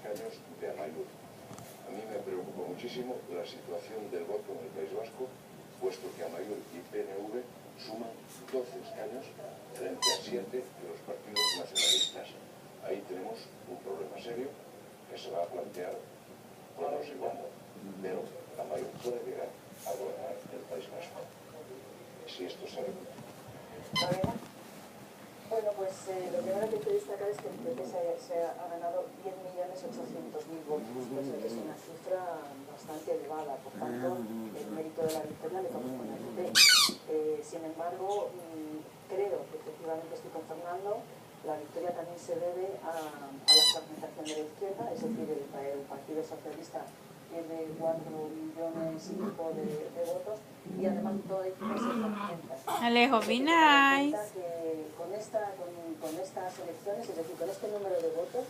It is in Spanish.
escaños de Amaiur. A mí me preocupa muchísimo la situación del voto en el País Vasco, puesto que Amaiur y PNV suman 12 escaños frente a 7 de los partidos nacionalistas. Ahí tenemos un problema serio que se va a plantear cuando y cuándo, pero Amaiur puede llegar a gobernar el País Vasco, si esto se repite. Bueno, pues lo primero que hay que destacar es que el PP se ha ganado 10.800.000 votos, pues es una cifra bastante elevada, por tanto el mérito de la victoria le corresponde al PP. Sin embargo, creo que efectivamente estoy con Fernando, la victoria también se debe a la fragmentación de la izquierda, es decir, el Partido Socialista tiene 4,5 millones de votos y además todo el equipo se fragmenta. Alejo, be nice. Con estas elecciones, es decir, con este número de votos,